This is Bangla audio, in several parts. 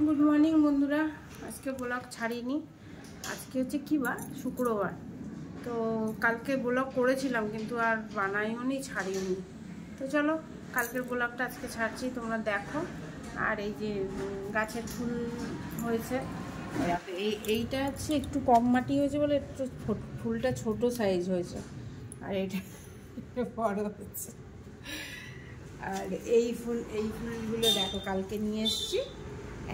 গুড মর্নিং বন্ধুরা, আজকে ব্লগ ছাড়িনি। আজকে হচ্ছে কি বার? শুক্রবার। তো কালকে ব্লগ করেছিলাম কিন্তু আর বানাইওনি, ছাড়িনি। তো চলো কালকের ব্লগটা আজকে ছাড়ছি, তোমরা দেখো। আর এই যে গাছের ফুল হয়েছে, এইটা হচ্ছে একটু কম মাটি হয়েছে বলে একটু ফুলটা ছোট সাইজ হয়েছে, আর এইটা বড় হয়েছে। আর এই ফুলগুলো দেখো কালকে নিয়ে এসেছি,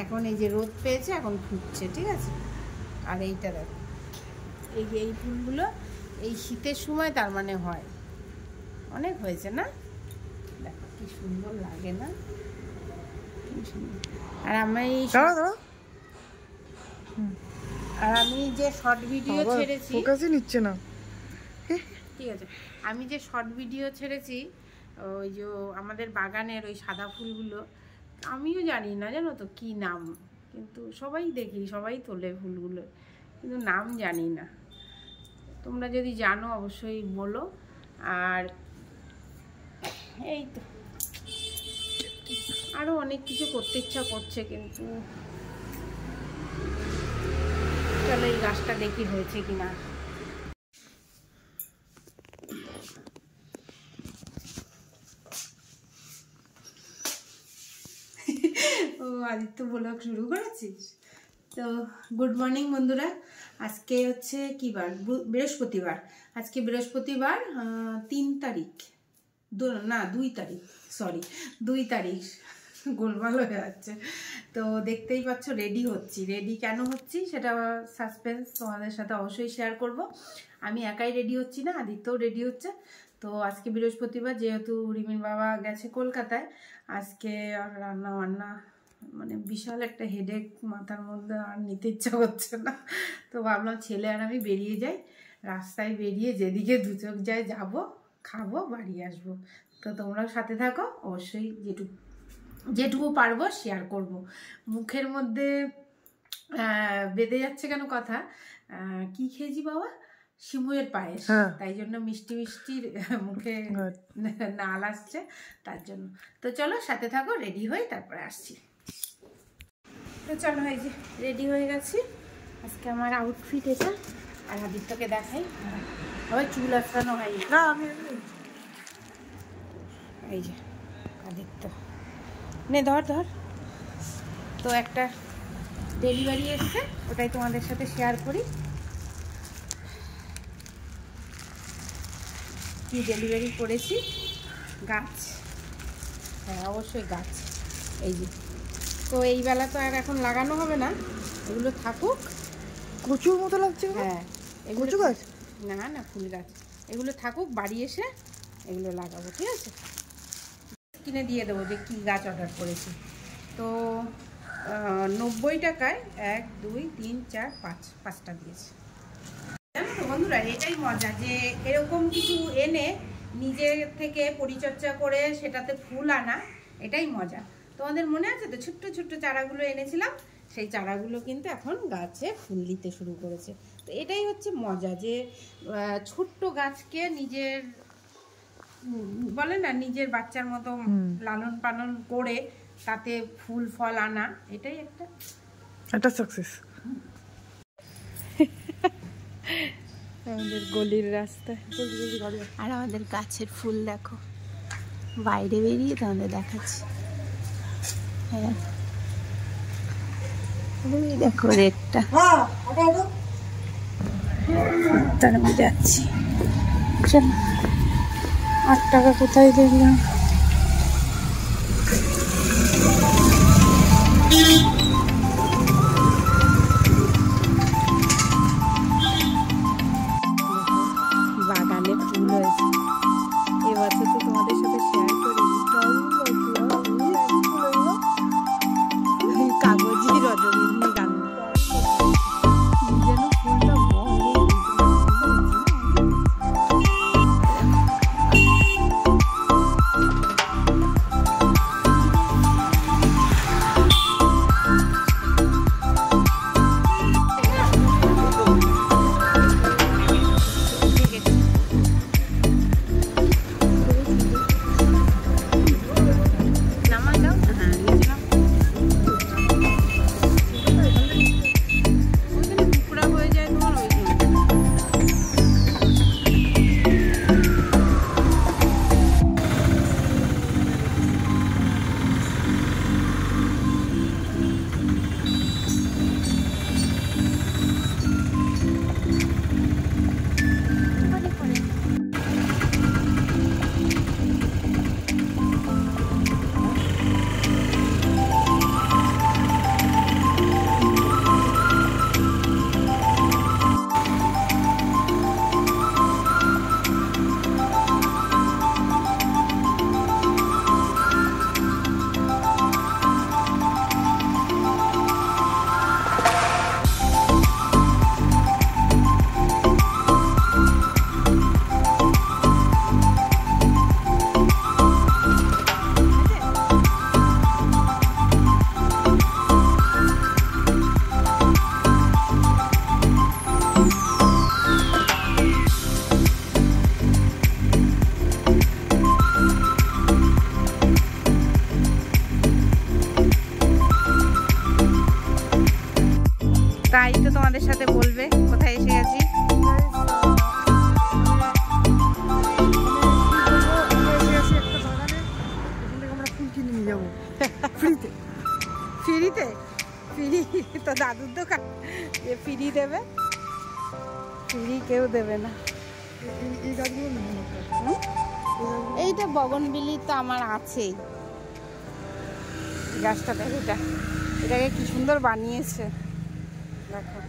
এখন এই যে রোদ পেয়েছে এখন ফুটছে, ঠিক আছে। আর এইটা দেখো, এই ফুলগুলো এই শীতের সময় তার মানে হয়, অনেক হয়েছে না? দেখো কি সুন্দর লাগে না? আর আমি যে শর্ট ভিডিও ছেড়েছি, ফোকাসই নিচ্ছে না, ঠিক আছে। আমি যে শর্ট ভিডিও ছেড়েছি ওই যে আমাদের বাগানের ওই সাদা ফুলগুলো, আমিও জানি না জানো তো কি নাম, কিন্তু সবাই দেখি, সবাই তোলে ফুলগুলো, কিন্তু নাম জানি না। তোমরা যদি জানো অবশ্যই বলো। আর এই তো আরও অনেক কিছু করতে ইচ্ছা করছে, কিন্তু চলো এই গাছটা দেখি হয়েছে কিনা। ও আদিত্য ব্লগ শুরু করেছিস? তো গুড মর্নিং বন্ধুরা, আজকে হচ্ছে কি বার? বৃহস্পতিবার। আজকে বৃহস্পতিবার 3 তারিখ, না 2 তারিখ, সরি 2 তারিখ, গোলমাল হয়ে যাচ্ছে। তো দেখতেই পাচ্ছ রেডি হচ্ছি। রেডি কেন হচ্ছি সেটা সাসপেন্স, তোমাদের সাথে অবশ্যই শেয়ার করব। আমি একাই রেডি হচ্ছি না, আদিত্যও রেডি হচ্ছে। তো আজকে বৃহস্পতিবার, যেহেতু রিমির বাবা গেছে কলকাতায়, আজকে আর রান্না বান্না মানে বিশাল একটা হেডেক, মাথার মধ্যে আর নিতে ইচ্ছা করছে না। তো ভাবলাম ছেলে আর আমি বেরিয়ে যাই, রাস্তায় বেরিয়ে যেদিকে দু চোখ যায় যাবো, খাবো, বাড়ি আসবো। তো তোমরাও সাথে থাকো, অবশ্যই যেটুকু পারবো শেয়ার করব। মুখের মধ্যে বেঁধে যাচ্ছে কেন কথা, কি খেয়েছি বাবা? শিমুয়ের পায়েস, তাই জন্য মিষ্টি মিষ্টির মুখে নাল আসছে, তার জন্য। তো চলো সাথে থাকো, রেডি হই তারপরে আসছি। তো চলো এই যে রেডি হয়ে গেছি। আজকে আমার আউটফিট এটা। আর আদিত্যকে দেখাই, আবার চুল আসানো হয়নি না, আমি এই যে আদিত্য নে ধর। তো একটা ডেলিভারি এসছে, ওটাই তোমাদের সাথে শেয়ার করি। কি ডেলিভারি করেছি? গাছ, হ্যাঁ অবশ্যই গাছ। এই যে, তো এই বেলা তো আর এখন লাগানো হবে না, এগুলো থাকুক। কচুর মতো লাগছে। হ্যাঁ কচু গাছ না, ফুল গাছ। এগুলো থাকুক, বাড়ি এসে এগুলো লাগাবো, ঠিক আছে। কিনে দিয়ে দেবো যে কী গাছ অর্ডার করেছি। তো 90 টাকায় 1 2 3 4 5টা দিয়েছে। জানো তো বন্ধুরা, এটাই মজা যে এরকম কিছু এনে নিজের থেকে পরিচর্যা করে সেটাতে ফুল আনা, এটাই মজা। তোমাদের মনে আছে তো ছোট্ট ছোট্ট চারাগুলো এনেছিলাম, সেই চারাগুলো কিন্তু এখন গাছে ফুল দিতে শুরু করেছে। তো এটাই হচ্ছে মজা, যে ছোট্ট গাছকে নিজের বলে না, নিজের বাচ্চার মতো লালন পালন করে তাতে ফুল ফল আনা, এটাই একটা সাকসেস। আমাদের গলির রাস্তা, আর আমাদের গাছের ফুল দেখো, বাইরে বেরিয়ে তোমাদের দেখাচ্ছি। হ্যাঁ দেখো রেটটা, তার আমি যাচ্ছি। চলো 8 টাকা কোথায় দেখলাম? বাগানে ফুল হয়েছে এবছর, তো তোমাদের সাথে শেয়ার করি। কাগজি রজনীগন্ধা গান যেন ফুলটা তাই তো তোমাদের সাথে বলবে কোথায় এসে গেছি। ফ্রিতে ফ্রি তো দাদুর দোকান, যে ফ্রি দেবে, ফ্রি কেউ দেবে না। এইটা বগনবিলি তো আমার আছেই, গাছটা দেখো, এটাকে কি সুন্দর বানিয়েছে দেখো।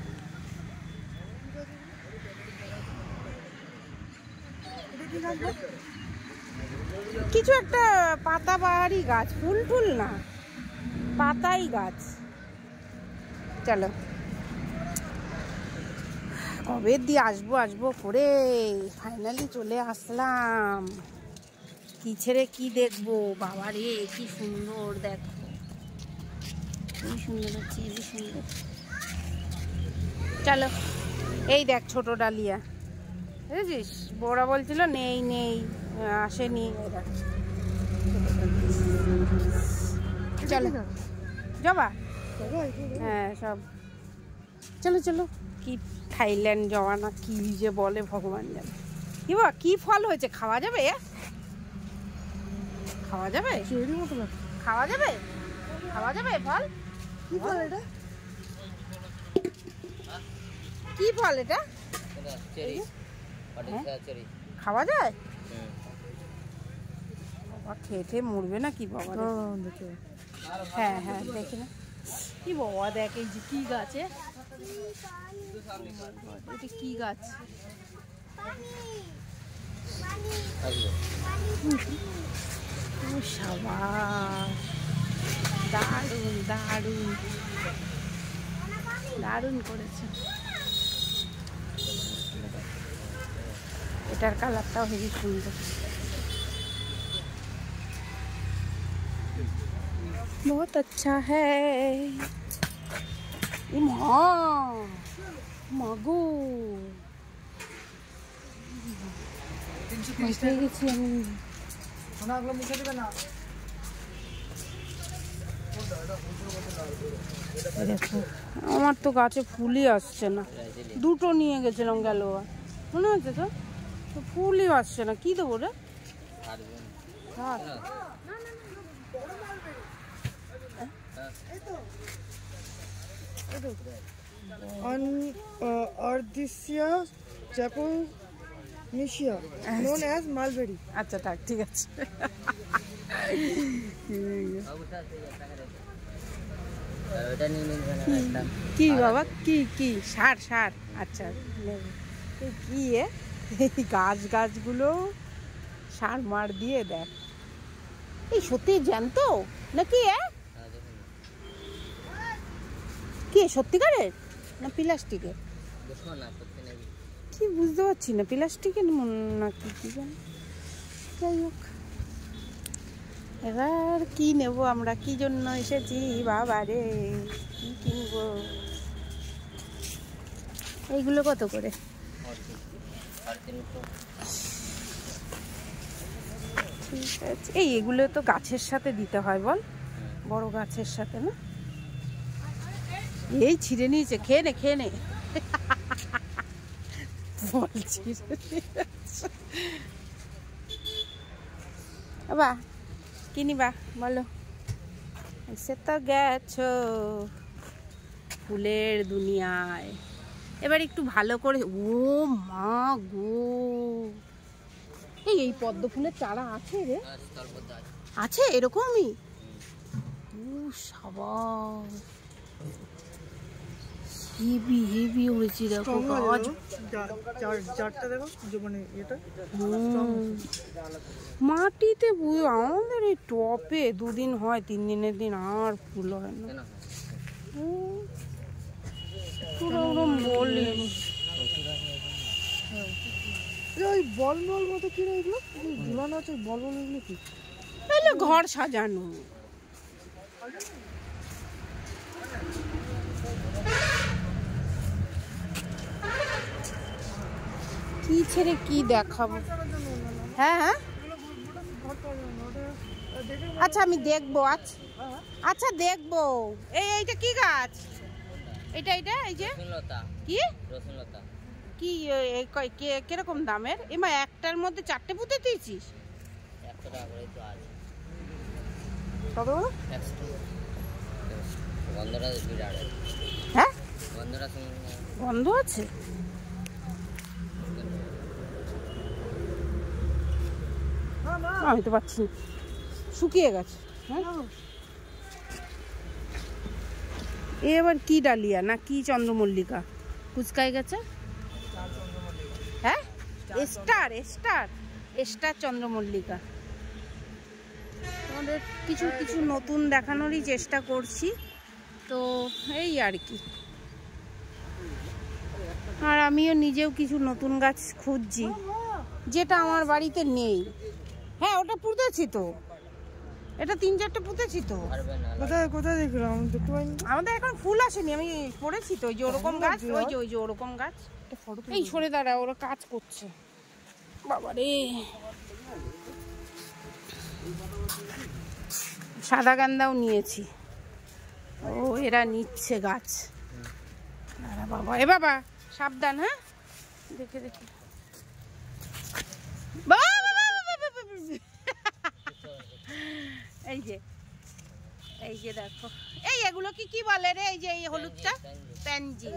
কিছু একটা পাতা বাহারি গাছ, ফুল টুল না, পাতাই গাছ। চলো কবে দিয়ে আসবো করে ফাইনালি চলে আসলাম। কি ছেড়ে কি দেখবো, বাবা রে কি সুন্দর, দেখো কি সুন্দর হচ্ছে, কি সুন্দর। চলো এই দেখ ছোট ডালিয়া, বুঝেছিস? বড়া বলছিল নেই নেই, আসেনি। চলো জবা, হ্যাঁ সব। চলো চলো, কি থাইল্যান্ড জবা না কি যে বলে ভগবান জানে। কি বা কি ফল হয়েছে, খাওয়া যাবে? খাওয়া যাবে? খাওয়া যাবে? খাওয়া যাবে ফল? কি ফল এটা? কি ফল এটা? খাওয়া যায়? বাবা খেয়ে খেয়ে মরবে না কি বাবা? হ্যাঁ হ্যাঁ দেখি না কি বাবা, দেখ এই যে কি গাছে, এটা কি গাছ? সাবাস, দারুন দারুন দারুন করেছে। এটার কালারটাও হেবি সুন্দর। बहुत अच्छा है। মাগো গেছি আমি। দেখো আমার তো গাছে ফুলই আসছে না, দুটো নিয়ে গেছিলাম গেল, মনে হচ্ছে তো ফুলই আসছে না। কি দেবো রে? Ardisia japonica, known as mulberry. আচ্ছা থাক, ঠিক আছে। কি বাবা, কি কি সার? সার, আচ্ছা কি গাছগুলো সার মার দিয়ে দেখ। এই সত্যি জ্যান্ত নাকি? কি সত্যিকারের না প্লাস্টিকের? কি বুঝতে পারছি না, প্লাস্টিকের না কি কি জানি। যাই হোক, এবার কি নেব আমরা, কি জন্য এসেছি বাবা রে, কি কিনবো? এইগুলো কত করে? ঠিক আছে, এগুলো তো গাছের সাথে দিতে হয় বল, বড় গাছের সাথে না? এই ছিঁড়ে নিয়েছে, খেয়ে নে খেয়ে নে বাবা। কি নিবা বলো? এসে তো গেছো ফুলের দুনিয়ায়, এবার একটু ভালো করে। ও মা গো, এই পদ্ম ফুলের চারা আছে রে? আছে এরকমই? ও সাবাস, হেভি হেভি হয়েছে দেখো গাছ। মাটিতে আমাদের এই টপে 2 দিন হয়, 3 দিনের দিন আর ফুল হয় না। পুরো ওরম বলি ওই বল বল মতো কি এগুলো ঝুলানো আছে, বল বল এগুলো কি? তাহলে ঘর সাজানো। কি ছেড়ে কি দেখাবো? হ্যাঁ হ্যাঁ আচ্ছা আমি দেখবো। আচ্ছা দেখবো। এইটা কি গাছ? এটা এটা এই যে রসুনলতা। কি রসুনলতা কি কিরকম দামের? এমা একটার মধ্যে 4টে পুঁতে দিয়েছিস? 100 টাকা করে তো আছে। কত বলো? 100 টাকা। গন্ধটা বিরাট। হ্যাঁ গন্ধটা শুনুন। গন্ধ আছে? আমি তো পাচ্ছি না, শুকিয়ে গেছে। হ্যাঁ এবার কি ডালিয়া না কি চন্দ্রমল্লিকা কুচকায় গেছে? হ্যাঁ স্টার স্টার স্টার চন্দ্রমল্লিকা। আমাদের কিছু কিছু নতুন দেখানোরই চেষ্টা করছি, তো এই আর কি। আর আমিও নিজেও কিছু নতুন গাছ খুঁজছি যেটা আমার বাড়িতে নেই। হ্যাঁ ওটা পুঁতেছি তো, এটা 3-4টে পুঁতেছি তো। কোথায় কোথায় দেখলাম আমি দেখতে পাইনি। আমাদের এখন ফুল আসেনি, আমি পড়েছি তো ওই যে ওরকম গাছ, ওই যে ওরকম গাছ। এই সরে দাঁড়া, ওরা কাজ করছে। বাবারে সাদা গান্দাও নিয়েছি। ও এরা নিচ্ছে গাছ। বাবা এ বাবা সাবধান, হ্যাঁ দেখে দেখে। এই যে এই যে দেখো, এই এগুলো কি কি বলে রে? এই যে এই হলুদটা প্যানজি।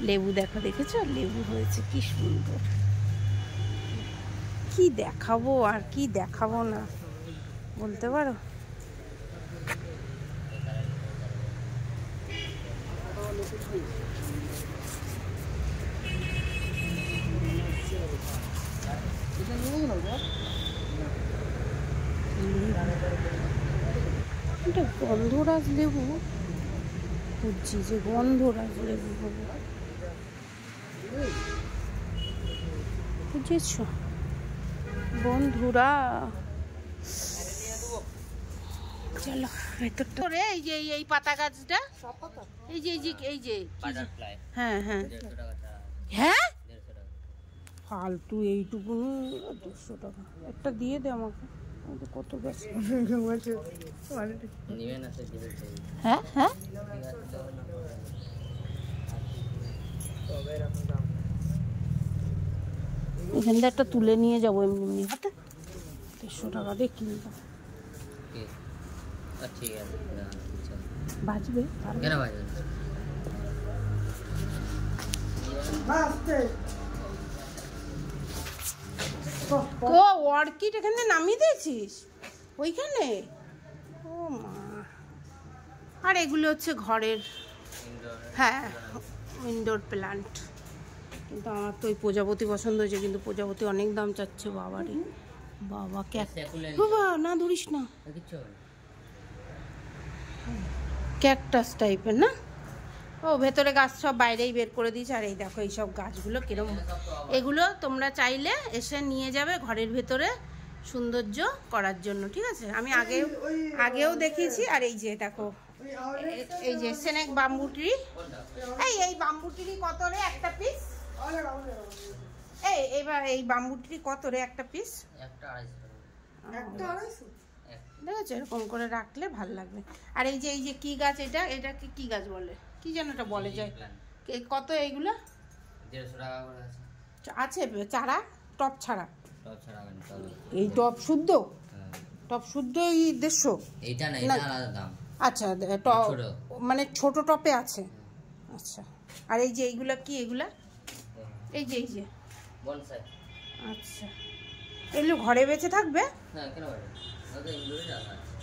লেবু দেখো, দেখেছো লেবু হয়েছে কি সুন্দর। কি দেখাবো আর কি দেখাবো না বলতে পারো? এটা গন্ধরাজ লেবু খুঁজছি, যে গন্ধরাজ লেবু হবে, বুঝেছ বন্ধুরা? চলো ভেতরটা। এই যে এই পাতা গাছটা, এই যে এই যে এই যে হ্যাঁ হ্যাঁ হ্যাঁ ফালতু এইটুকু 200 টাকা একটা দিয়ে দে আমাকে। কত গাছ? হ্যাঁ হ্যাঁ এখান থেকে একটা তুলে নিয়ে যাবো এমনি এমনি হাতে। 150 টাকা দিয়ে কিনবো। ঠিক আছে বাজবে কেন বাজবে? ও অর্কিড এখানে নামিয়ে দিয়েছিস ওইখানে? ও মা। আর এগুলো হচ্ছে ঘরের, হ্যাঁ ইনডোর প্ল্যান্ট। কিন্তু আমার তো ওই প্রজাপতি পছন্দ হয়েছে, কিন্তু প্রজাপতি অনেক দাম চাচ্ছে বাবারে বাবা। বাবা না ধরিস না, ক্যাকটাস টাইপের না? ও ভেতরে গাছ সব বাইরেই বের করে দিয়েছে। আর এই দেখো এইসব গাছগুলো কিরকম, এগুলো তোমরা চাইলে এসে নিয়ে যাবে ঘরের ভেতরে সৌন্দর্য করার জন্য, ঠিক আছে? আমি আগেও দেখিয়েছি। আর এই যে দেখো এই যে স্নেক বাম্বু ট্রি, এই বাম্বু ট্রি কত রে একটা পিস? এবার এই বাম্বু ট্রি কত রে একটা পিস? একটা 250 দেখেছো এরকম করে রাখলে ভাল লাগবে। আর এই যে কি গাছ, এটা কি গাছ বলে, কি যেন এটা বলে যায়, কত এইগুলো? 150 টাকা করে আছে চারা, টপ ছাড়া? টপ ছাড়া এই টপ শুদ্ধ? টপ শুদ্ধ এই 150? এইটা না, এটা আলাদা দাম। আচ্ছা টপ মানে ছোট টপে আছে। আচ্ছা আর এই যে এইগুলা কি? এগুলা এই যে বনসাই। আচ্ছা এগুলো ঘরে বেঁচে থাকবে? হ্যাঁ কেন বাড়বে, ওটা ইনডোরে রাখা আছে।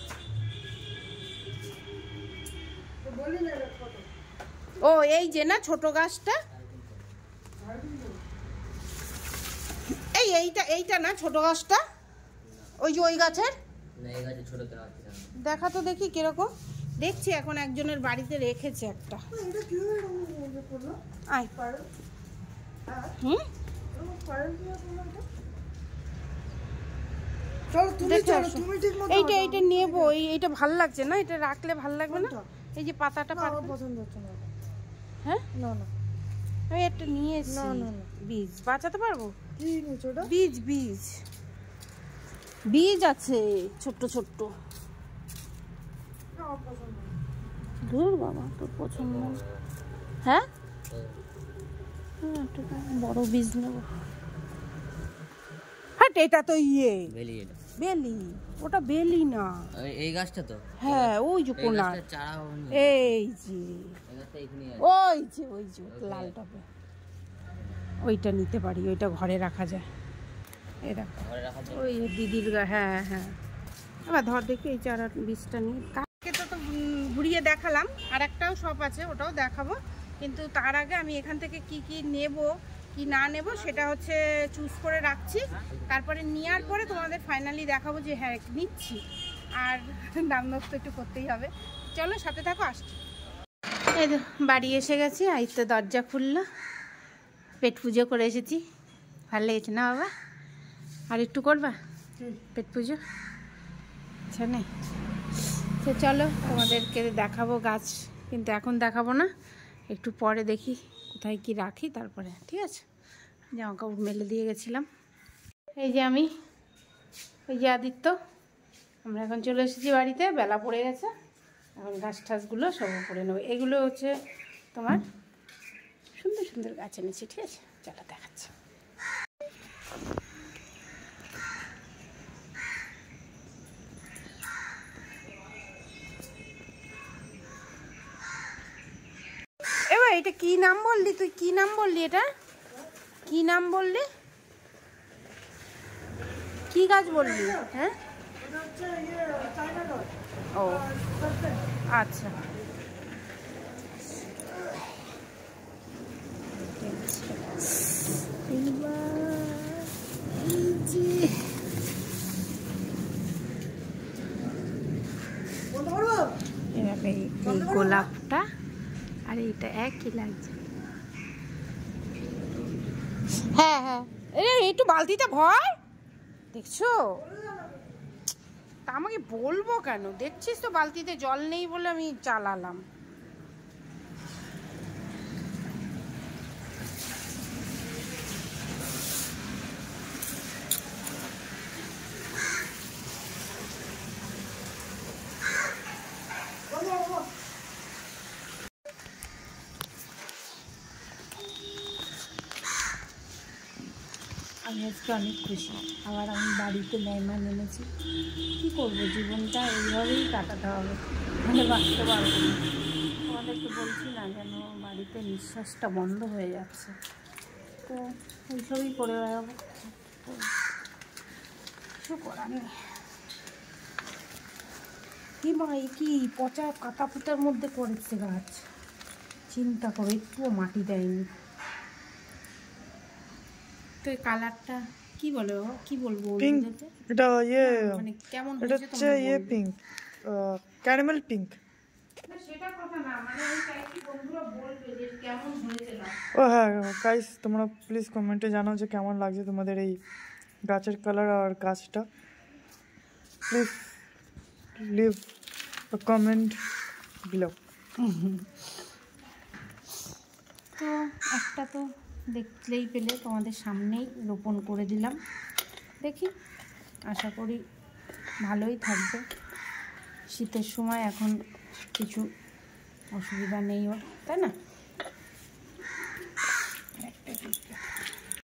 ও এই যে না ছোট গাছটা, এইটা না ছোট গাছটা, ওই যে ওই গাছের? না এই গাছে ছোট কেন আছে? দেখা তো দেখি কিরকম। দেখছি এখন একজনের বাড়িতে রেখেছে একটা। আয় হুম এইটা নেবো, এইটা ভাল লাগছে না? এটা রাখলে ভাল লাগবে না? এই যে পাতাটা পছন্দ হচ্ছে না। হ্যাঁ না না আমি একটা নিয়ে এসেছি। বীজ বাঁচাতে পারবো? কি নিয়েছো ওটা? বীজ আছে ছোট্ট ছোট্ট। দূর বাবা, তোর পছন্দ না। হ্যাঁ, একটা বড় বীজ নেবো। হ্যাঁ, এটা তো বেলি এটা। বেলি, ওটা বেলি না। এই গাছটা তো। হ্যাঁ, ওই যে কোনা, চারা হয়নি। এই যে এই গাছটা এখানেই আছে। ওই যে লাল টবে, ওইটা নিতে পারি, ওইটা ঘরে রাখা যায়। এটা ঘরে রাখা যায়। ওই দিদির হ্যাঁ হ্যাঁ। এবার ধর দেখি এই চারা বীজটা নিয়ে। কালকে তো ঘুরিয়ে দেখালাম, আর একটাও শপ আছে, ওটাও দেখাবো। কিন্তু তার আগে আমি এখান থেকে কি কি নেব কি না নেব সেটা হচ্ছে চুজ করে রাখছি। তারপরে নেওয়ার পরে তোমাদের ফাইনালি দেখাবো যে হ্যাঁ নিচ্ছি। আর দাম দর তো একটু করতেই হবে। চলো সাথে থাকো, আসছি। এই তো বাড়ি এসে গেছি, আজ তো দরজা খুললো। পেট পুজো করে এসেছি, ভালো লেগেছে না বাবা? আর একটু করবা পেট পুজো? আচ্ছা নেই, তো চলো তোমাদেরকে দেখাবো গাছ, কিন্তু এখন দেখাবো না, একটু পরে দেখি কোথায় কি রাখি তারপরে, ঠিক আছে? জামা কাপড় মেলে দিয়ে গেছিলাম। এই যে আমি, এই যে আদিত্য, আমরা এখন চলে এসেছি বাড়িতে, বেলা পড়ে গেছে। এখন গাছ ঠাছগুলো সব করে নেবো। এগুলো হচ্ছে তোমার সুন্দর সুন্দর গাছ এনেছি, ঠিক আছে? চলো দেখাচ্ছি। এবার এটা কি নাম বললি তুই? কি নাম বললি? এটা কি নাম বললি? কি গাছ বললি? হ্যাঁ, ও আচ্ছা, এই গোলাপটা আর এইটা একই লাগছে। হ্যাঁ হ্যাঁ, একটু বালতিতে ভর, দেখছো? তা আমাকে বলবো কেন? দেখছিস তো বালতিতে জল নেই বলে আমি চালালাম। আমি আজকে অনেক খুশি, আবার আমি বাড়িতে মেহমান এনেছি। কী করবো, জীবনটা এইভাবেই কাটাতে হবে, মানে বাঁচতে পারবো না। তোমাদেরকে বলছি না যেন বাড়িতে নিঃশ্বাসটা বন্ধ হয়ে যাচ্ছে, তো এইসবই করে বেড়াবো, তো কিছু করার নেই। কি মা, এই কি পচা কাটা ফুটার মধ্যে করেছে গাছ, চিন্তা করো, একটুও মাটি দেয়নি। তো এই কালারটা কি বলো, কি বলবো? পিঙ্ক, এটা মানে কেমন এটা হয়েছে হচ্ছে পিঙ্ক, ক্যারামেল পিঙ্ক। না সেটা কথা না, মানে আমি চাইছি বন্ধুরা বলবে যে কেমন হয়েছে না। ও হ্যাঁ গাইস, তোমরা প্লিজ কমেন্টে জানাও যে কেমন লাগছে তোমাদের এই গাছের কালার আর গাছটা। Please leave a comment below. তো একটা তো দেখলেই পেলে, তোমাদের সামনেই রোপণ করে দিলাম। দেখি, আশা করি ভালোই থাকবে। শীতের সময় এখন কিছু অসুবিধা নেই ওর, তাই না?